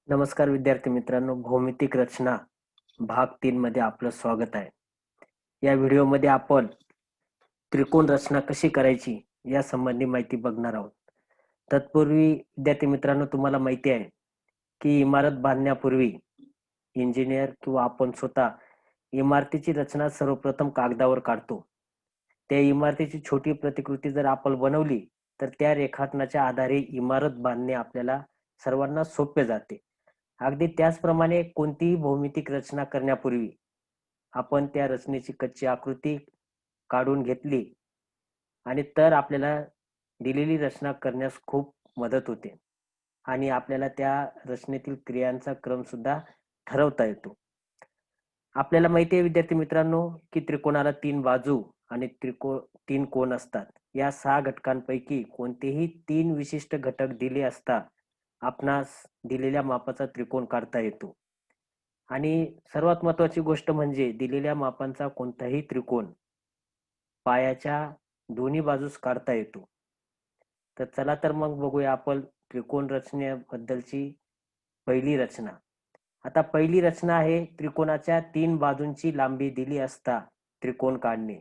नमस्कार विद्यार्थी मित्रांनो, भौमितिक रचना भाग 3 मध्ये आपलं स्वागत आहे. या व्हिडिओमध्ये आपण त्रिकोण रचना कशी करायची या संबंधी माहिती बघणार आहोत. तत्पूर्वी विद्यार्थी मित्रांनो, तुम्हाला माहिती आहे की इमारत बांधण्यापूर्वी इंजिनियर किंवा आपण स्वतः इमारतीची रचना सर्वप्रथम कागदावर काढतो. त्या इमारतीची छोटी प्रतिकृती जर आपण बनवली तर त्या रेखाटनाच्या आधारे इमारत बांधणे आपल्याला सर्वांना सोपे जाते. अगदी त्याचप्रमाणे कोणतीही भौमितिक रचना करण्यापूर्वी आपण त्या रचनेची कच्ची आकृती काढून घेतली आणि तर आपल्याला दिलेली रचना करण्यास खूप मदत होते आणि आपल्याला त्या रचनेतील क्रियांचा क्रम सुद्धा ठरवता येतो. आपल्याला माहिती आहे विद्यार्थी मित्रांनो, की त्रिकोणाला 3 बाजू आणि 3 कोन असतात. या 6 घटकांपैकी कोणतेही 3 विशिष्ट घटक दिले असता आपणास दिलेल्या मापाचा त्रिकोण काढता येतो. आणि सर्वात महत्वाची गोष्ट म्हणजे दिलेल्या मापांचा कोणताही त्रिकोण पायाच्या दोन्ही बाजूस काढता येतो. तर चला तर मग बघूया आपण त्रिकोण रचनेबद्दलची पहिली रचना. आता पहिली रचना आहे त्रिकोणाच्या 3 बाजूंची लांबी दिली असता त्रिकोण काढणे.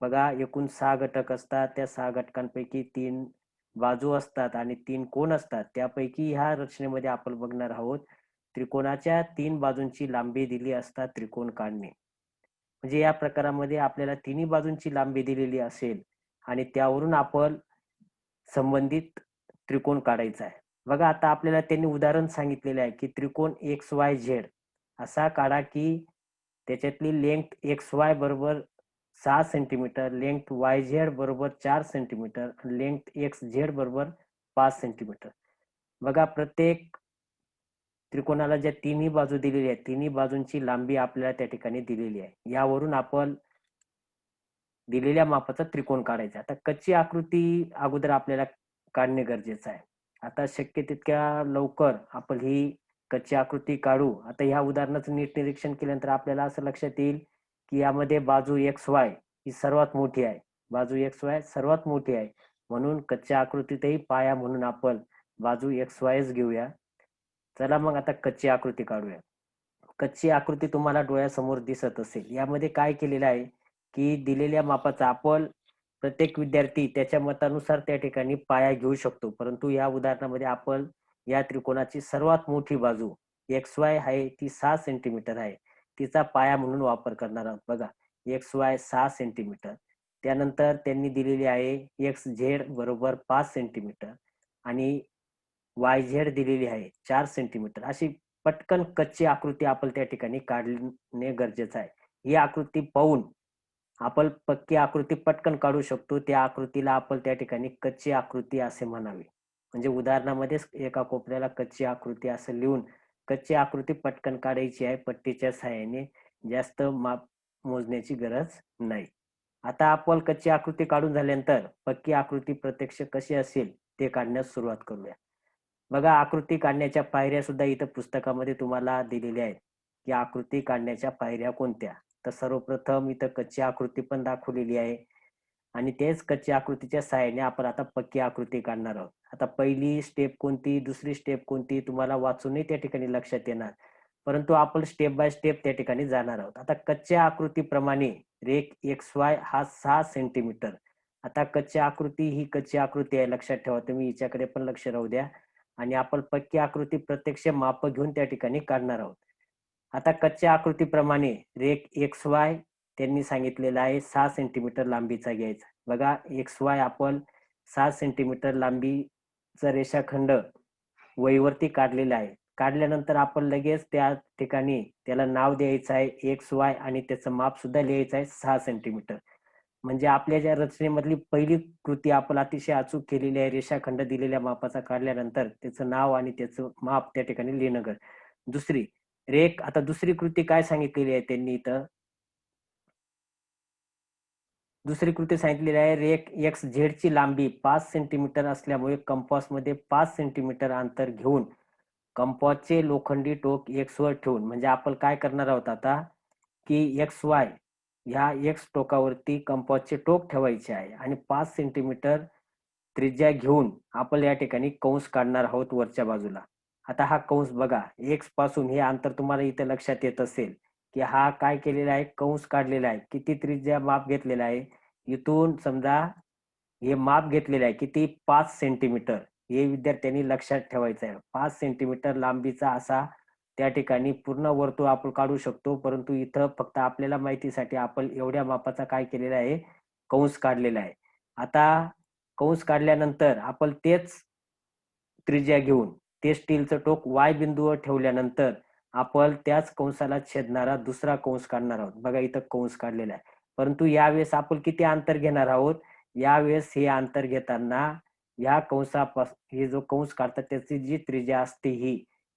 बघा, एकूण 6 घटक असतात. त्या 6 घटकांपैकी 3 बाजू असतात आणि 3 कोन असतात. त्यापैकी ह्या रचनेमध्ये आपण बघणार आहोत त्रिकोणाच्या 3 बाजूंची लांबी दिली असता त्रिकोण काढणे. म्हणजे या प्रकारामध्ये आपल्याला तिन्ही बाजूंची लांबी दिलेली असेल आणि त्यावरून आपण संबंधित त्रिकोण काढायचा आहे. बघा, आता आपल्याला त्यांनी उदाहरण सांगितलेले आहे की त्रिकोण एक्स वाय झेड असा काढा की त्याच्यातली लेंथ एक्स वाय बरोबर 6 सेंटीमीटर, लेंथ वाय झेड बरोबर 4 सेंटीमीटर, लेंथ एक्स झेड बरोबर 5 सेंटीमीटर. बघा, प्रत्येक त्रिकोणाला ज्या तिन्ही बाजू दिलेल्या आहेत, तिन्ही बाजूंची लांबी आपल्याला त्या ठिकाणी दिलेली आहे. यावरून आपण दिलेल्या मापाचा त्रिकोण काढायचा. आता कच्ची आकृती अगोदर आपल्याला काढणे गरजेचं आहे. आता शक्य तितक्या लवकर आपण ही कच्ची आकृती काढू. आता ह्या उदाहरणाचं नीट निरीक्षण केल्यानंतर आपल्याला असं लक्षात येईल की यामध्ये बाजू एक्स वाय ही सर्वात मोठी आहे. बाजू एक्स वाय सर्वात मोठी आहे. म्हणून कच्च्या आकृतीतही पाया म्हणून आपण बाजू एक्स वायच घेऊया. चला मग आता कच्ची आकृती काढूया. कच्ची आकृती तुम्हाला डोळ्यासमोर दिसत असेल. यामध्ये काय केलेलं आहे की दिलेल्या मापाचा आपण प्रत्येक विद्यार्थी त्याच्या मतानुसार त्या ठिकाणी पाया घेऊ शकतो. परंतु या उदाहरणामध्ये आपण या त्रिकोणाची सर्वात मोठी बाजू एक्स वाय आहे ती 6 सेंटीमीटर आहे. तिचा पाया म्हणून वापर करणार आहोत. बघा, एक्स वाय 6 सेंटीमीटर. त्यानंतर त्यांनी दिलेली आहे एक्स झेड बरोबर 5 सेंटीमीटर आणि वाय झेड दिलेली आहे 4 सेंटीमीटर. अशी पटकन कच्ची आकृती आपण त्या ठिकाणी काढणे गरजेचं आहे. ही आकृती पाहून आपण पक्की आकृती पटकन काढू शकतो. त्या आकृतीला आपण त्या ठिकाणी कच्ची आकृती असे म्हणावे. म्हणजे उदाहरणामध्येच एका कोपऱ्याला कच्ची आकृती असं लिहून कच्ची आकृती पटकन काढायची आहे पट्टीच्या सहाय्याने. जास्त माप मोजण्याची गरज नाही. आता आपण कच्ची आकृती काढून झाल्यानंतर पक्की आकृती प्रत्यक्ष कशी असेल ते काढण्यास सुरुवात करूया. बघा, आकृती काढण्याच्या पायऱ्या सुद्धा इथं पुस्तकामध्ये तुम्हाला दिलेल्या आहेत की आकृती काढण्याच्या पायऱ्या कोणत्या. तर सर्वप्रथम इथं कच्ची आकृती पण दाखवलेली आहे आणि तेच कच्ची आकृतीच्या सहाय्याने आपण आता पक्की आकृती काढणार आहोत. आता पहिली स्टेप कोणती, दुसरी स्टेप कोणती तुम्हाला वाचूनही त्या ठिकाणी लक्षात येणार. परंतु आपण स्टेप बाय स्टेप त्या ठिकाणी जाणार आहोत. आता कच्च्या आकृतीप्रमाणे रेख एक्स वाय हा 6 सेंटीमीटर. आता ही कच्ची आकृती आहे, लक्षात ठेवा. तुम्ही हिच्याकडे पण लक्ष राहू द्या आणि आपण पक्की आकृती प्रत्यक्ष माप घेऊन त्या ठिकाणी काढणार आहोत. आता कच्च्या आकृतीप्रमाणे रेख एक्स वाय त्यांनी सांगितलेलं आहे 6 सेंटीमीटर लांबीचा घ्यायचा. बघा, एक्स वाय आपण 6 सेंटीमीटर लांबीचा रेषाखंड वहीवरती काढलेला आहे. काढल्यानंतर आपण लगेच त्या ठिकाणी त्याला नाव द्यायचं आहे एक्स वाय आणि त्याचं माप सुद्धा लिहायचं आहे 6 सेंटीमीटर. म्हणजे आपल्या ज्या रचनेमधली पहिली कृती आपण अतिशय अचूक केलेली आहे. रेषाखंड दिलेल्या मापाचा काढल्यानंतर त्याचं नाव आणि त्याचं माप त्या ठिकाणी लिहिणं दुसरी आता दुसरी कृती काय सांगितलेली आहे त्यांनी इथं. दुसरी कृती सांगितलेली आहे रेख एक्स झेड ची लांबी 5 सेंटीमीटर असल्यामुळे कंपासमध्ये 5 सेंटीमीटर अंतर घेऊन कंपासचे लोखंडी टोक एक्स वर ठेवून, म्हणजे आपण काय करणार आहोत आता की एक्स वाय ह्या एक्स टोकावरती कंपासचे टोक ठेवायचे आहे आणि 5 सेंटीमीटर त्रिज्या घेऊन आपण या ठिकाणी कंस काढणार आहोत वरच्या बाजूला. आता हा कंस बघा, एक्स पासून हे अंतर तुम्हाला इथे लक्षात येत असेल की हा काय केलेला आहे, कंस काढलेला आहे. किती त्रिज्या माप घेतलेला आहे, इथून समजा हे माप घेतलेलं आहे किती, 5 सेंटीमीटर. हे विद्यार्थ्यांनी लक्षात ठेवायचं आहे. 5 सेंटीमीटर लांबीचा असा त्या ठिकाणी पूर्ण वर्तुळ आपण काढू शकतो. परंतु इथं फक्त आपल्याला माहितीसाठी आपण एवढ्या मापाचा काय केलेला आहे, कंस काढलेला आहे. आता कंस काढल्यानंतर आपण तेच त्रिज्या घेऊन ते स्टीलचं टोक वाय बिंदूवर ठेवल्यानंतर आपण त्याच कंसाला छेदणारा दुसरा कंस काढणार आहोत. बघा इथं कंस काढलेला आहे. परंतु यावेळेस आपण किती अंतर घेणार आहोत, यावेळेस हे अंतर घेताना या हे जो कंस काढतात त्याची जी त्रिज्या असते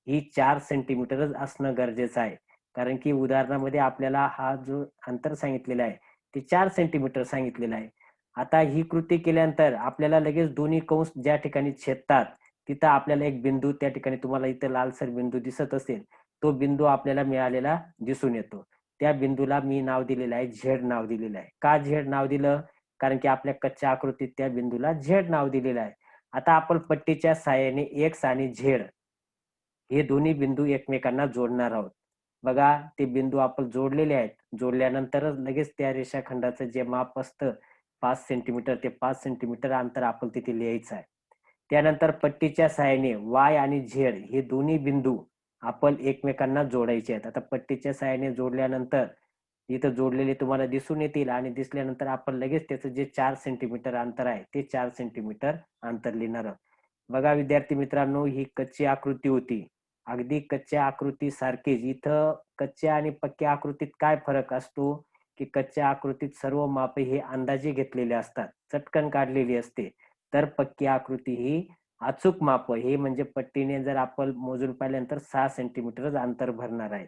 ही 4 सेंटीमीटरच असणं गरजेचं आहे. कारण की उदाहरणामध्ये आपल्याला हा जो अंतर सांगितलेला आहे ते 4 सेंटीमीटर सांगितलेलं आहे. आता ही कृती केल्यानंतर आपल्याला लगेच दोन्ही कंस ज्या ठिकाणी छेदतात तिथं आपल्याला एक बिंदू त्या ठिकाणी तुम्हाला इथं लालसर बिंदू दिसत असेल, तो बिंदू आपल्याला मिळालेला दिसून येतो. त्या बिंदूला मी नाव दिलेलं आहे, झेड नाव दिलेलं आहे. का झेड नाव दिलं? कारण की आपल्या कच्च्या आकृतीत त्या बिंदूला झेड नाव दिलेलं आहे. आता आपण पट्टीच्या सहाय्याने एक्स आणि झेड हे दोन्ही बिंदू एकमेकांना जोडणार आहोत. बघा ते बिंदू आपण जोडलेले आहेत. जोडल्यानंतरच लगेच त्या रेषाखंडाचं जे माप असतं 5 सेंटीमीटर ते 5 सेंटीमीटर अंतर आपण तिथे लिहायचं आहे. त्यानंतर पट्टीच्या सहाय्याने वाय आणि झेड हे दोन्ही बिंदू आपण एकमेकांना जोडायचे आहेत. आता पट्टीच्या सहाय्याने जोडल्यानंतर इथं जोडलेले तुम्हाला दिसून येतील आणि दिसल्यानंतर आपण लगेच त्याचं जे 4 सेंटीमीटर अंतर आहे ते 4 सेंटीमीटर अंतर लिहिणार आहोत. बघा विद्यार्थी मित्रांनो, ही कच्ची आकृती होती. अगदी कच्च्या आकृती सारखीच इथं कच्च्या आणि पक्क्या आकृतीत काय फरक असतो, की कच्च्या आकृतीत सर्व मापे हे अंदाजे घेतलेले असतात, चटकन काढलेली असते. तर पक्की आकृती ही अचूक माप हे म्हणजे पट्टीने जर आपण मोजून पाहिल्यानंतर 6 सेंटीमीटरच अंतर भरणार आहे.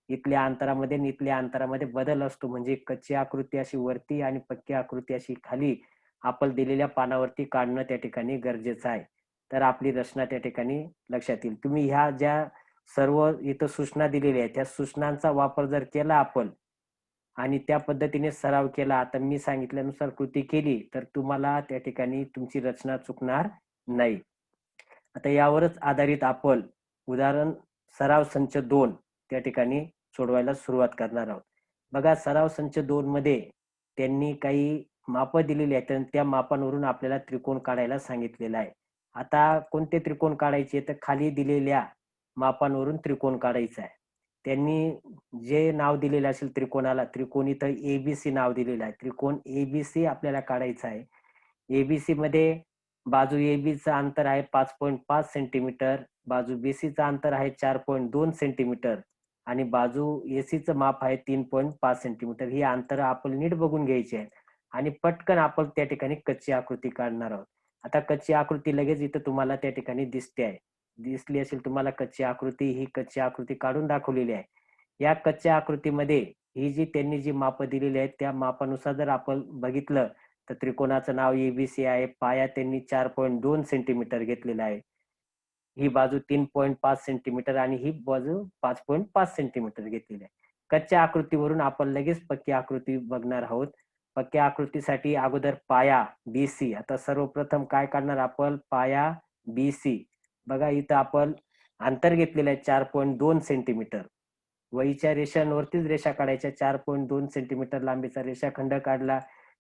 इथल्या अंतरामध्ये आणि इथल्या अंतरामध्ये बदल असतो. म्हणजे कच्ची आकृती अशी वरती आणि पक्की आकृती अशी खाली आपण दिलेल्या पानावरती काढणं त्या ठिकाणी गरजेचं आहे. तर आपली रचना त्या ठिकाणी लक्षात येईल. तुम्ही ह्या ज्या सर्व इथं सूचना दिलेल्या आहेत, त्या सूचनांचा वापर जर केला आपण आणि त्या पद्धतीने सराव केला, आता मी सांगितल्यानुसार कृती केली, तर तुम्हाला त्या ठिकाणी तुमची रचना चुकणार नाही. आता यावरच आधारित आपण उदाहरण सराव संच 2 त्या ठिकाणी सोडवायला सुरुवात करणार आहोत. बघा सराव संच 2 मध्ये त्यांनी काही माप दिलेली आहेत आणि त्या मापांवरून आपल्याला त्रिकोण काढायला सांगितलेलं आहे. आता कोणते त्रिकोण काढायचे, तर खाली दिलेल्या मापांवरून त्रिकोण काढायचा आहे. त्यांनी जे नाव दिलेलं असेल त्रिकोणाला, त्रिकोण इथं एबीसी नाव दिलेलं आहे. त्रिकोण एबीसी आपल्याला काढायचा आहे. एबीसी मध्ये बाजू एबीचं अंतर आहे 5.5 सेंटीमीटर, बाजू बीसीचं अंतर आहे 4.2 सेंटीमीटर आणि बाजू एसीचं माप आहे 3.5 सेंटीमीटर. ही अंतर आपण नीट बघून घ्यायची आहे आणि पटकन आपण त्या ठिकाणी कच्ची आकृती काढणार आहोत. आता कच्ची आकृती लगेच इथं तुम्हाला त्या ठिकाणी दिसते आहे. दिसली असेल तुम्हाला कच्ची आकृती, ही कच्ची आकृती काढून दाखवलेली आहे. या कच्च्या आकृतीमध्ये ही जी त्यांनी जी मापं दिलेली आहेत त्या मापानुसार जर आपण बघितलं तर त्रिकोणाचं नाव एबीसी आहे. पाया त्यांनी 4.2 सेंटीमीटर घेतलेला आहे. ही बाजू 3.5 सेंटीमीटर आणि ही बाजू 5.5 सेंटीमीटर घेतलेली आहे. कच्च्या आकृतीवरून आपण लगेच पक्की आकृती बघणार आहोत. पक्क्या आकृतीसाठी अगोदर पाया बीसी. आता सर्वप्रथम काय काढणार आपण, पाया बीसी. बघा इथं आपण अंतर घेतलेलं आहे 4.2 सेंटीमीटर. वहीच्या रेषांवरतीच रेषा काढायच्या. 4.2 सेंटीमीटर लांबीचा रेषाखंड काढला.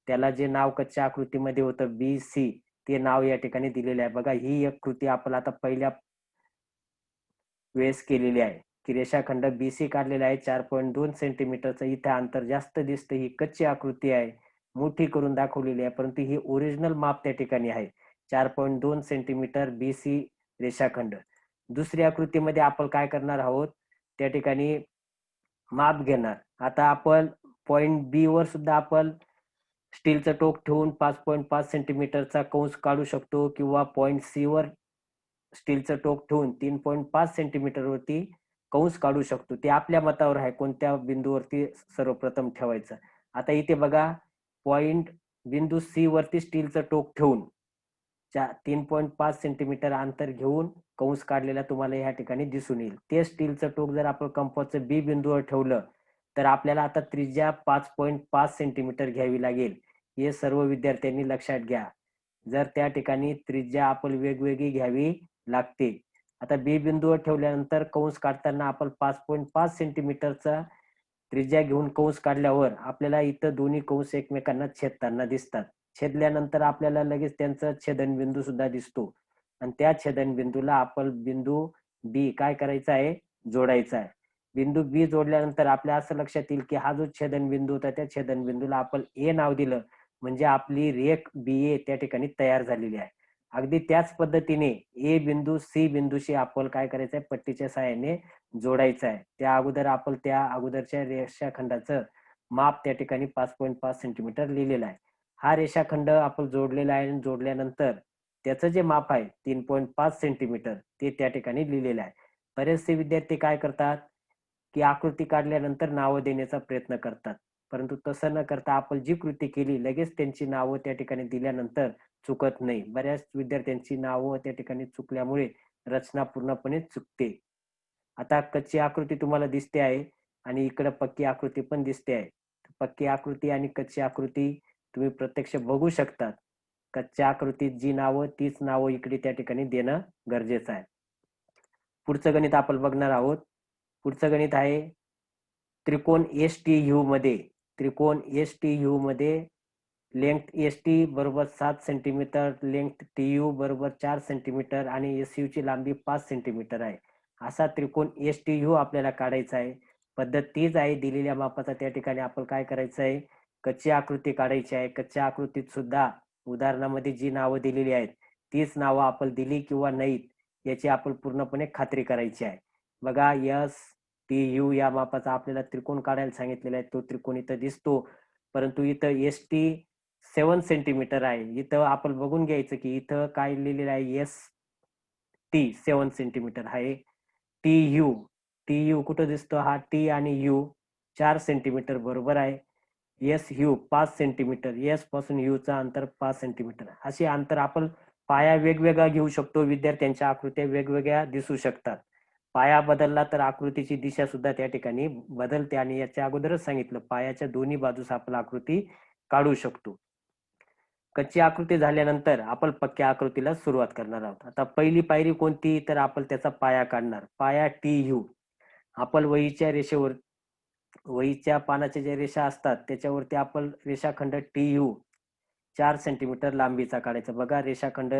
त्याला जे नाव कच्च्या आकृतीमध्ये होतं BC ते नाव या ठिकाणी दिलेलं आहे. बघा ही एक कृती आपण आता पहिल्या वेळेस केलेली आहे, की रेषाखंड BC काढलेला आहे 4.2 सेंटीमीटरचं. इथे अंतर जास्त दिसतं. ही कच्ची आकृती आहे, मोठी करून दाखवलेली आहे, परंतु ही ओरिजिनल माप त्या ठिकाणी आहे 4.2 सेंटीमीटर BC रेषाखंड. दुसरी आकृतीमध्ये आपण काय करणार आहोत, त्या ठिकाणी माप घेणार. आता आपण पॉइंट बी वर सुद्धा आपण स्टीलचं टोक ठेवून 5.5 सेंटीमीटरचा कंस काढू शकतो किंवा पॉइंट सी वर स्टीलचं टोक ठेवून 3.5 सेंटीमीटर वरती कंस काढू शकतो. ते आपल्या मतावर आहे कोणत्या बिंदूवरती सर्वप्रथम ठेवायचं. आता इथे बघा पॉइंट बिंदू सी वरती स्टीलचं टोक ठेवून 3.5 सेंटीमीटर अंतर घेऊन कंस काढलेला तुम्हाला या ठिकाणी दिसून येईल. ते स्टीलचं टोक जर आपण कंपासचं बी बिंदूवर ठेवलं तर आपल्याला आता त्रिज्या 5.5 सेंटीमीटर घ्यावी लागेल. हे सर्व विद्यार्थ्यांनी लक्षात घ्या. जर त्या ठिकाणी त्रिज्या आपण वेगवेगळी घ्यावी लागते. आता बी बिंदूवर ठेवल्यानंतर कंस काढताना आपण 5.5 सेंटीमीटरचा त्रिज्या घेऊन कंस काढल्यावर आपल्याला इथं दोन्ही कंस एकमेकांना छेदताना दिसतात. छेदल्यानंतर आपल्याला लगेच त्यांचा छेदनबिंदू सुद्धा दिसतो आणि त्या छेदनबिंदूला आपण बिंदू बी काय करायचा आहे, जोडायचा आहे. बिंदू बी जोडल्यानंतर आपल्या असं लक्षात येईल की हा जो छेदनबिंदू होता त्या छेदनबिंदूला आपण ए नाव दिलं म्हणजे आपली रेख बी ए त्या ठिकाणी तयार झालेली आहे. अगदी त्याच पद्धतीने ए बिंदू सी बिंदूशी आपण काय करायचं आहे, पट्टीच्या सहाय्याने जोडायचं आहे. त्या अगोदर आपण त्या अगोदरच्या रेषाखंडाचं माप त्या ठिकाणी 5.5 सेंटीमीटर लिहिलेलं आहे. हा रेषाखंड आपण जोडलेला आहे आणि जोडल्यानंतर त्याचं जे माप आहे 3.5 सेंटीमीटर ते त्या ठिकाणी लिहिलेलं आहे. बरेचसे विद्यार्थी काय करतात की आकृती काढल्यानंतर नावं देण्याचा प्रयत्न करतात. परंतु तसं न करता आपण जी कृती केली लगेच त्यांची नावं त्या ठिकाणी दिल्यानंतर चुकत नाही. बऱ्याच विद्यार्थ्यांची नावं त्या ठिकाणी चुकल्यामुळे रचना पूर्णपणे चुकते. आता कच्ची आकृती तुम्हाला दिसते आहे आणि इकडे पक्की आकृती पण दिसते आहे. पक्की आकृती आणि कच्ची आकृती तुम्ही प्रत्यक्ष बघू शकता. कच्च्या आकृतीत जी नावं तीच नावं इकडे त्या ठिकाणी देणं गरजेचं आहे. पुढचं गणित आपण बघणार आहोत. पुढचं गणित आहे त्रिकोण एसटीयू मध्ये लेंथ एसटी बरोबर 7 सेंटीमीटर, लेंथ टीयू बरोबर 4 सेंटीमीटर आणि एसयू ची लांबी 5 सेंटीमीटर आहे. असा त्रिकोण एसटीयू आपल्याला काढायचा आहे. पद्धत तीच आहे. दिलेल्या मापाचा त्या ठिकाणी आपण काय करायचं आहे, कच्ची आकृती काढायची आहे. कच्च्या आकृतीत सुद्धा उदाहरणामध्ये जी नावं दिलेली आहेत तीच नावं आपण दिली किंवा नाहीत याची आपण पूर्णपणे खात्री करायची आहे. बघा एस टी यू या मापाचा आपल्याला त्रिकोण काढायला सांगितलेला आहे. तो त्रिकोण इथं दिसतो, परंतु इथं एस टी 7 सेंटीमीटर आहे. इथं आपण बघून घ्यायचं की इथं काय लिहिलेलं आहे, एस टी 7 सेंटीमीटर आहे. टी यू कुठं दिसतो, हा टी आणि यू 4 सेंटीमीटर बरोबर आहे. एस यू 5 सेंटीमीटर, एस पासून यू चा अंतर 5 सेंटीमीटर. असे अंतर आपण पाया वेगवेगळा घेऊ शकतो. विद्यार्थ्यांच्या आकृत्या वेगवेगळ्या दिसू शकतात. पाया बदलला तर आकृतीची दिशा सुद्धा त्या ठिकाणी बदलते आणि याच्या अगोदरच सांगितलं पायाच्या दोन्ही बाजूस आपण आकृती काढू शकतो. कच्ची आकृती झाल्यानंतर आपण पक्क्या आकृतीला सुरुवात करणार आहोत. आता पहिली पायरी कोणती, तर आपण त्याचा पाया काढणार. पाया टी यू आपण वहीच्या पानाच्या ज्या रेषा असतात त्याच्यावरती आपण रेषाखंड टी यू 4 सेंटीमीटर लांबीचा काढायचा. बघा रेषाखंड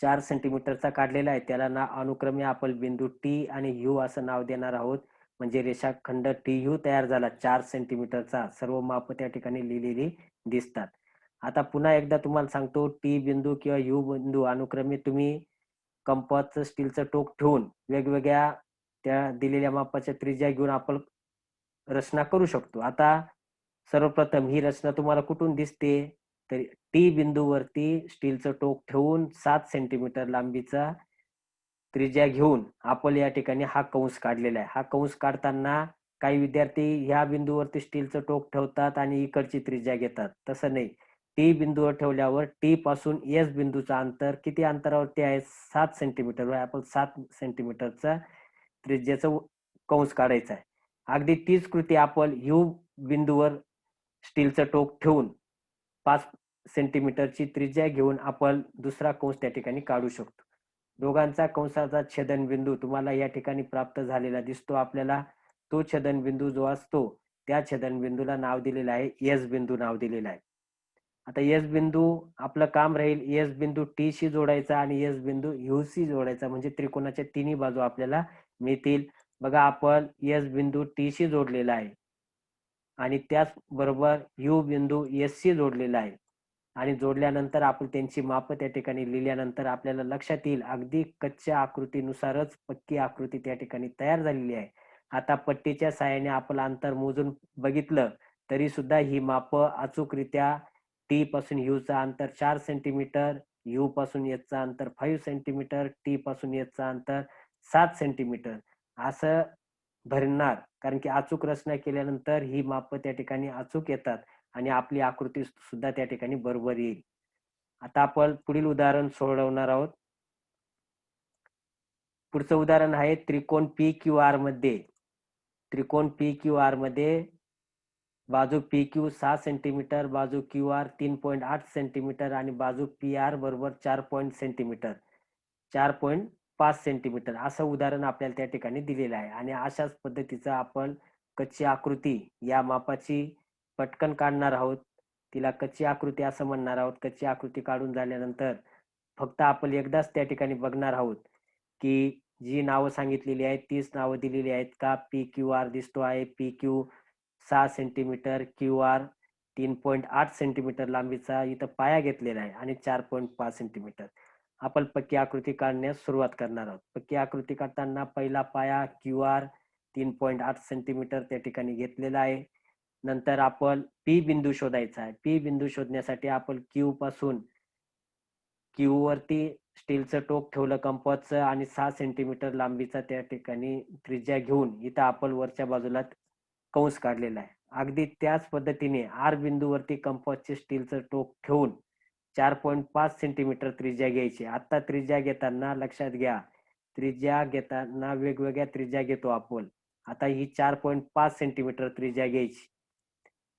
4 सेंटीमीटरचा काढलेला आहे. त्याला ना अनुक्रमे आपण बिंदू टी आणि यू असं नाव देणार आहोत. म्हणजे रेषाखंड टी यू तयार झाला 4 सेंटीमीटरचा. सर्व माप त्या ठिकाणी लिहिलेली दिसतात. आता पुन्हा एकदा तुम्हाला सांगतो, टी बिंदू किंवा यू बिंदू अनुक्रमे तुम्ही कंपासचं स्टीलचं टोक ठेवून वेगवेगळ्या त्या दिलेल्या मापाच्या त्रिज्या घेऊन आपण रचना करू शकतो. आता सर्वप्रथम ही रचना तुम्हाला कुठून दिसते, तर टी बिंदूवरती स्टीलचं टोक ठेवून 7 सेंटीमीटर लांबीचा त्रिज्या घेऊन आपण या ठिकाणी हा कंस काढलेला आहे. हा कंस काढताना काही विद्यार्थी ह्या बिंदूवरती स्टीलचं टोक ठेवतात आणि इकडची त्रिज्या घेतात. तसं नाही. टी बिंदूवर ठेवल्यावर टी पासून एस बिंदूचा अंतर किती अंतरावरती आहे, 7 सेंटीमीटर. आपण 7 सेंटीमीटरचा त्रिज्याचा कंस काढायचा आहे. अगदी तीच कृती आपण यू बिंदूवर स्टीलचं टोक ठेवून 5 सेंटीमीटरची त्रिज्या घेऊन आपण दुसरा कंस त्या ठिकाणी काढू शकतो. दोघांचा कंसाचा छेदनबिंदू तुम्हाला या ठिकाणी प्राप्त झालेला दिसतो आपल्याला. तो छेदनबिंदू जो असतो त्या छेदनबिंदूला नाव दिलेलं आहे एस बिंदू नाव दिलेलं आहे. आता एस बिंदू आपलं काम राहील एस बिंदू टी शी जोडायचा आणि एस बिंदू यू शी जोडायचा, म्हणजे त्रिकोणाच्या तिन्ही बाजू आपल्याला मिळतील. बघा आपण एस बिंदू टी शी जोडलेला आहे आणि त्याच बरोबर यू बिंदू एस शी जोडलेला आहे आणि जोडल्यानंतर आपण त्यांची माप त्या ठिकाणी लिहिल्यानंतर आपल्याला लक्षात येईल अगदी कच्च्या आकृतीनुसारच पक्की आकृती त्या ठिकाणी तयार झालेली आहे. आता पट्टीच्या साहाय्याने आपण अंतर मोजून बघितलं तरी सुद्धा ही माप अचूकरित्या टी पासून यू चा अंतर 4 सेंटीमीटर, यू पासून एस चा अंतर 5 सेंटीमीटर, टी पासून एस चा अंतर 7 सेंटीमीटर असं भरणार. कारण की अचूक रचना केल्यानंतर ही माप त्या ठिकाणी अचूक येतात आणि आपली आकृती सुद्धा त्या ठिकाणी बरोबर येईल. आता आपण पुढील उदाहरण सोडवणार आहोत. पुढचं उदाहरण आहे त्रिकोण पी क्यू आर मध्ये. त्रिकोण पी क्यू आर मध्ये बाजू पी क्यू 6 सेंटीमीटर, बाजू क्यू आर 3.8 सेंटीमीटर आणि बाजू पी आर बरोबर 4 सेंटीमीटर 5 सेंटीमीटर असं उदाहरण आपल्याला त्या ठिकाणी दिलेलं आहे. आणि अशाच पद्धतीचं आपण कच्ची आकृती या मापाची पटकन काढणार आहोत. तिला कच्ची आकृती असं म्हणणार आहोत. कच्ची आकृती काढून झाल्यानंतर फक्त आपण एकदाच त्या ठिकाणी बघणार आहोत, की जी नावं सांगितलेली आहेत तीच नावं दिलेली आहेत का? PQR दिसतो आहे. PQ 6 सेंटीमीटर, QR 3.8 सेंटीमीटर लांबीचा इथं पाया घेतलेला आहे आणि 4.5 सेंटीमीटर. आपण पक्की आकृती काढण्यास सुरुवात करणार आहोत. पक्की आकृती काढताना पहिला पाया QR 3.8 सेंटीमीटर त्या ठिकाणी घेतलेला आहे. नंतर आपण P बिंदू शोधायचा आहे. P बिंदू शोधण्यासाठी आपण Q पासून Q वरती स्टीलचं टोक ठेवलं कंपासचं आणि 6 सेंटीमीटर लांबीचा त्या ठिकाणी त्रिज्या घेऊन इथं आपण वरच्या बाजूला कंस काढलेला आहे. अगदी त्याच पद्धतीने R बिंदूवरती कंपासचे स्टीलचं टोक ठेवून 4.5 सेंटीमीटर त्रिज्या घ्यायची. आता त्रिज्या घेताना लक्षात घ्या, त्रिज्या घेताना वेगवेगळ्या त्रिज्या घेतो आपण. आता ही 4.5 सेंटीमीटर त्रिज्या घ्यायची.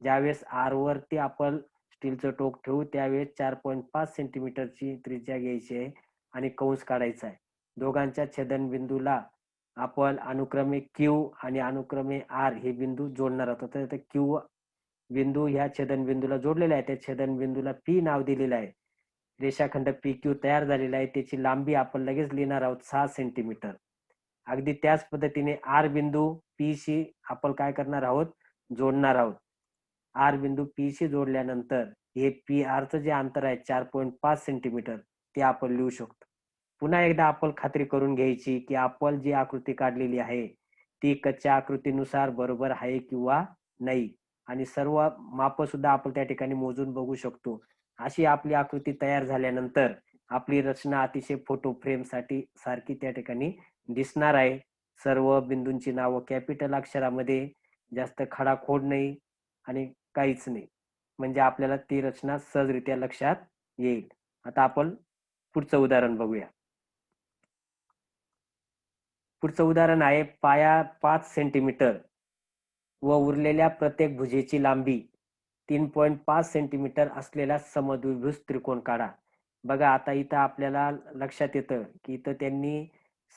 ज्यावेळेस R वरती आपण स्टीलचं टोक ठेवू त्यावेळेस 4.5 सेंटीमीटरची त्रिज्या घ्यायची आहे आणि कंस काढायचा आहे. दोघांच्या छेदनबिंदूला आपण अनुक्रमे Q आणि अनुक्रमे R हे बिंदू जोडणार आहोत. तर Q बिंदू ह्या छेदनबिंदूला जोडलेला आहे. त्या छेदनबिंदूला P नाव दिलेलं आहे. रेषाखंड PQ तयार झालेला आहे. त्याची लांबी आपण लगेच लिहिणार आहोत 6 सेंटीमीटर. अगदी त्याच पद्धतीने R बिंदू P शी आपण काय करणार आहोत? जोडणार आहोत. R बिंदू P शी जोडल्यानंतर हे PR जे अंतर आहे 4.5 सेंटीमीटर ते आपण लिहू शकतो. पुन्हा एकदा आपण खात्री करून घ्यायची की आपण जी आकृती काढलेली आहे ती कच्च्या आकृतीनुसार बरोबर आहे किंवा नाही. आणि सर्व माप सुद्धा आपण त्या ठिकाणी मोजून बघू शकतो. अशी आपली आकृती तयार झाल्यानंतर आपली रचना अतिशय फोटो फ्रेम साठी सारखी त्या ठिकाणी दिसणार आहे. सर्व बिंदूंची नावं कॅपिटल अक्षरामध्ये, जास्त खडाखोड नाही आणि काहीच नाही. म्हणजे आपल्याला ती रचना सहजरित्या लक्षात येईल. आता आपण पुढचं उदाहरण बघूया. पुढचं उदाहरण आहे पाया 5 सेंटीमीटर व उरलेल्या प्रत्येक भुजेची लांबी 3.5 सेंटीमीटर असलेला समद्विभुज त्रिकोण काढा. बघा आता इथं आपल्याला लक्षात येतं की इथं त्यांनी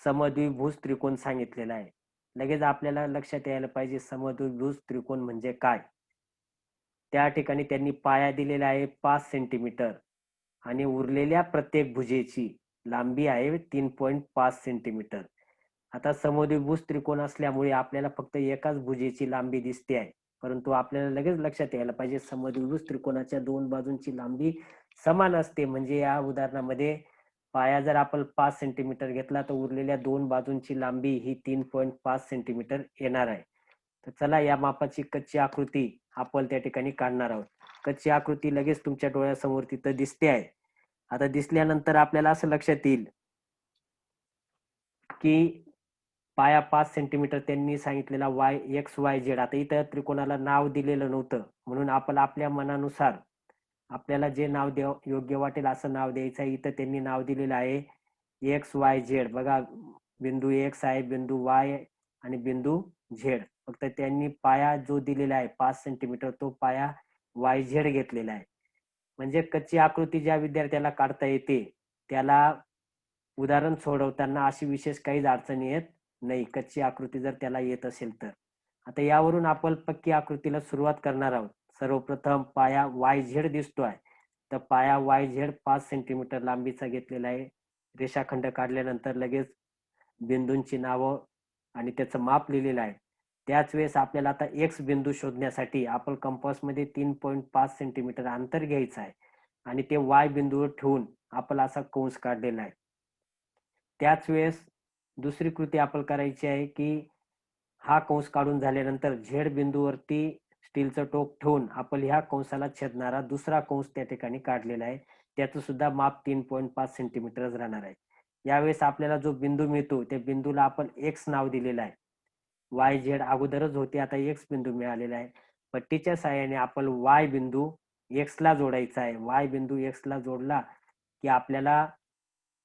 समद्विभुज त्रिकोण सांगितलेला आहे. लगेच आपल्याला लक्षात यायला पाहिजे समद्विभुज त्रिकोण म्हणजे काय. त्या ठिकाणी त्यांनी पाया दिलेला आहे 5 सेंटीमीटर आणि उरलेल्या प्रत्येक भुजेची लांबी आहे 3.5 सेंटीमीटर. आता समद्विभुज त्रिकोण असल्यामुळे आपल्याला फक्त एकाच भुजेची लांबी दिसते आहे. परंतु आपल्याला लगेच लक्षात यायला पाहिजे समद्विभुज त्रिकोणाच्या दोन बाजूंची लांबी समान असते. म्हणजे या उदाहरणामध्ये पाया जर आपण 5 सेंटीमीटर घेतला तर उरलेल्या दोन बाजूंची लांबी ही 3.5 सेंटीमीटर येणार आहे. तर चला या मापाची कच्ची आकृती आपण त्या ठिकाणी काढणार आहोत. कच्ची आकृती लगेच तुमच्या डोळ्यासमोर तिथं दिसते आहे. आता दिसल्यानंतर आपल्याला असं लक्षात येईल की पाया 5 सेंटीमीटर त्यांनी सांगितलेला XYZ. आता इथं त्रिकोणाला नाव दिलेलं नव्हतं म्हणून आपण आपल्या मनानुसार आपल्याला जे नाव योग्य वाटेल असं नाव द्यायचं आहे. इथं त्यांनी नाव दिलेलं आहे XYZ. बघा बिंदू X आहे, बिंदू Y आणि बिंदू Z. फक्त त्यांनी पाया जो दिलेला आहे 5 सेंटीमीटर तो पाया YZ घेतलेला आहे. म्हणजे कच्ची आकृती ज्या विद्यार्थ्याला काढता येते त्याला उदाहरण सोडवताना अशी विशेष काहीच अडचणी येत नाही, कच्ची आकृती जर त्याला येत असेल तर. आता यावरून आपण पक्की आकृतीला सुरुवात करणार आहोत. सर्वप्रथम पाया YZ दिसतोय तर पाया YZ 5 सेंटीमीटर लांबीचा घेतलेला आहे. रेषाखंड काढल्यानंतर लगेच बिंदूंची नावं आणि त्याचं माप लिहिलेलं आहे. त्याच वेळेस आपल्याला आता X बिंदू शोधण्यासाठी आपण कंपासमध्ये 3.5 सेंटीमीटर अंतर घ्यायचं आहे आणि ते Y बिंदूवर ठेवून आपण असा कंस काढलेला आहे. त्याच वेळेस दुसरी कृती आपण करायची आहे की हा कंस काढून झाल्यानंतर Z बिंदूवरती स्टीलचं टोक ठेवून आपण ह्या कंसाला छेदणारा दुसरा कंस त्या ठिकाणी काढलेला आहे. त्याचं सुद्धा माप 3.5 सेंटीमीटरच राहणार आहे. यावेळेस आपल्याला जो बिंदू मिळतो त्या बिंदूला आपण X नाव दिलेलं आहे. YZ अगोदरच होते, आता X बिंदू मिळालेला आहे. पट्टीच्या साहाय्याने आपण Y बिंदू X ला जोडायचा आहे. Y बिंदू X ला जोडला की आपल्याला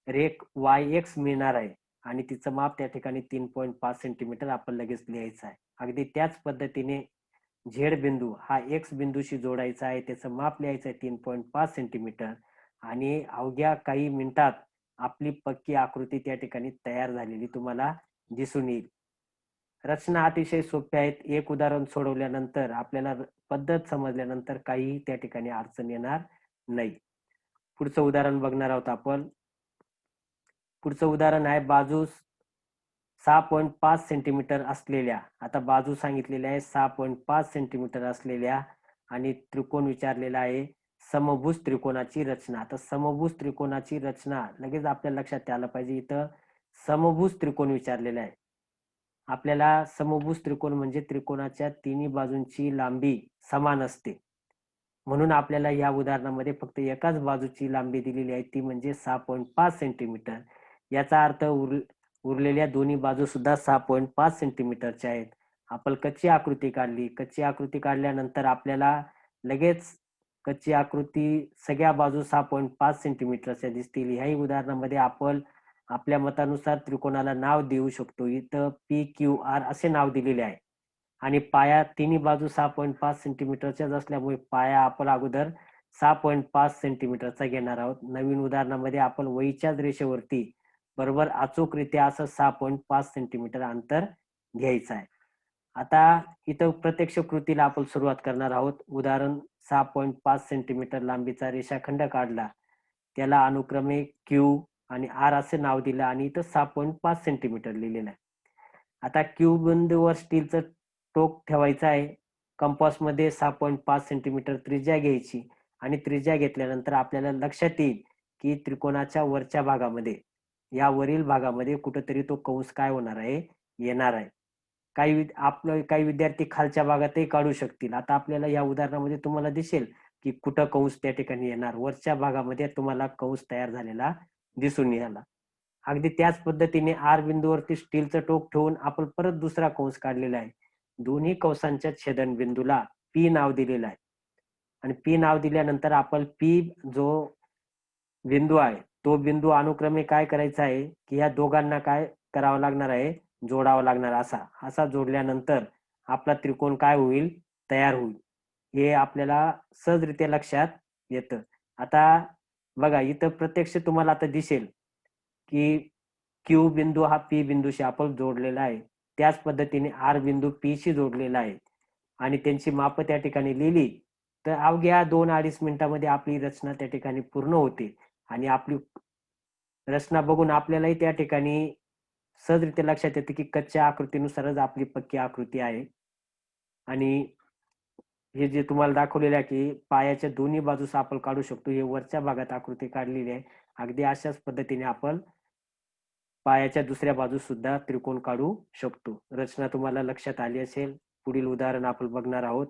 रेख YX मिळणार आहे आणि तिचं माप त्या ठिकाणी 3.5 सेंटीमीटर आपण लगेच लिहायचं आहे. अगदी त्याच पद्धतीने Z बिंदू हा X बिंदूशी जोडायचा आहे. त्याचं माप लिहायचं आहे 3.5 सेंटीमीटर आणि अवघ्या काही मिनिटात आपली पक्की आकृती त्या ठिकाणी तयार झालेली तुम्हाला दिसून येईल. रचना अतिशय सोप्या आहेत. एक उदाहरण सोडवल्यानंतर आपल्याला पद्धत समजल्यानंतर काहीही त्या ठिकाणी अडचण येणार नाही. पुढचं उदाहरण बघणार आहोत आपण. पुढचं उदाहरण आहे बाजू 6.5 सेंटीमीटर असलेल्या, आता बाजू सांगितलेल्या आहे 6.5 सेंटीमीटर असलेल्या आणि त्रिकोण विचारलेला आहे समभुज त्रिकोणाची रचना. आता समभुज त्रिकोणाची रचना लगेच आपल्या लक्षात आलं पाहिजे, इथं समभुज त्रिकोण विचारलेला आहे. आपल्याला समभुज त्रिकोण म्हणजे त्रिकोणाच्या तिन्ही बाजूंची लांबी समान असते, म्हणून आपल्याला या उदाहरणामध्ये फक्त एकाच बाजूची लांबी दिलेली आहे, ती म्हणजे 6.5 सेंटीमीटर. याचा अर्थ उरलेल्या दोन्ही बाजू सुद्धा 6.5 सेंटीमीटरच्या आहेत. आपण कच्ची आकृती काढली. कच्ची आकृती काढल्यानंतर आपल्याला लगेच कच्ची आकृती सगळ्या बाजू 6.5 सेंटीमीटरच्या दिसतील. ह्याही उदाहरणामध्ये आपण आपल्या मतानुसार त्रिकोणाला नाव देऊ शकतो. इथं PQR असे नाव दिलेले आहे आणि पाया तिन्ही बाजू 6.5 सेंटीमीटरच्याच असल्यामुळे पाया आपण अगोदर 6.5 सेंटीमीटरचा घेणार आहोत. नवीन उदाहरणामध्ये आपण वहीच्याच रेषेवरती बरोबर अचूकरित्या असं 6.5 सेंटीमीटर अंतर घ्यायचं आहे. आता इथं प्रत्यक्ष कृतीला आपण सुरुवात करणार आहोत. उदाहरण 6.5 सेंटीमीटर लांबीचा रेषाखंड काढला. त्याला अनुक्रमे Q आणि R असे नाव दिलं आणि इथं 6.5 सेंटीमीटर लिहिलेलं आहे. आता Q बिंदूवर स्टीलचं टोक ठेवायचं आहे. कंपासमध्ये 6.5 सेंटीमीटर त्रिज्या घ्यायची आणि त्रिज्या घेतल्यानंतर आपल्याला लक्षात येईल की त्रिकोणाच्या वरच्या भागामध्ये, या वरील भागामध्ये कुठेतरी तो कंस काय होणार आहे, येणार आहे. काही विद्यार्थी खालच्या भागातही काढू शकतील. आता आपल्याला या उदाहरणामध्ये तुम्हाला दिसेल की कुठं कंस त्या ठिकाणी येणार. वरच्या भागामध्ये तुम्हाला कंस तयार झालेला दिसून यायला. अगदी त्याच पद्धतीने R बिंदूवरती स्टीलचं टोक ठेवून आपण परत दुसरा कंस काढलेला आहे. दोन्ही कंसांच्या छेदनबिंदूला P नाव दिलेलं आहे आणि P नाव दिल्यानंतर आपण P जो बिंदू आहे तो बिंदू अनुक्रमे काय करायचा आहे की या दोघांना काय करावं लागणार आहे, जोडावं लागणार. असा जोडल्यानंतर आपला त्रिकोण काय होईल, तयार होईल. हे आपल्याला सहजरित्या लक्षात येतं. आता बघा इथं प्रत्यक्ष तुम्हाला आता दिसेल की Q बिंदू हा P बिंदूशी आपण जोडलेला आहे. त्याच पद्धतीने R बिंदू P शी जोडलेला आहे आणि त्यांची माप त्या ठिकाणी लिहिली तर अवघ्या 2-2.5 मिनिटांमध्ये आपली रचना त्या ठिकाणी पूर्ण होते आणि आपली रचना बघून आपल्यालाही त्या ठिकाणी सहजरित्या लक्षात येते की कच्च्या आकृतीनुसारच आपली पक्की आकृती आहे. आणि हे जे तुम्हाला दाखवलेलं आहे की पायाच्या दोन्ही बाजूस आपण काढू शकतो, हे वरच्या भागात आकृती काढलेली आहे. अगदी अशाच पद्धतीने आपण पायाच्या दुसऱ्या बाजूस सुद्धा त्रिकोण काढू शकतो. रचना तुम्हाला लक्षात आली असेल. पुढील उदाहरण आपण बघणार आहोत.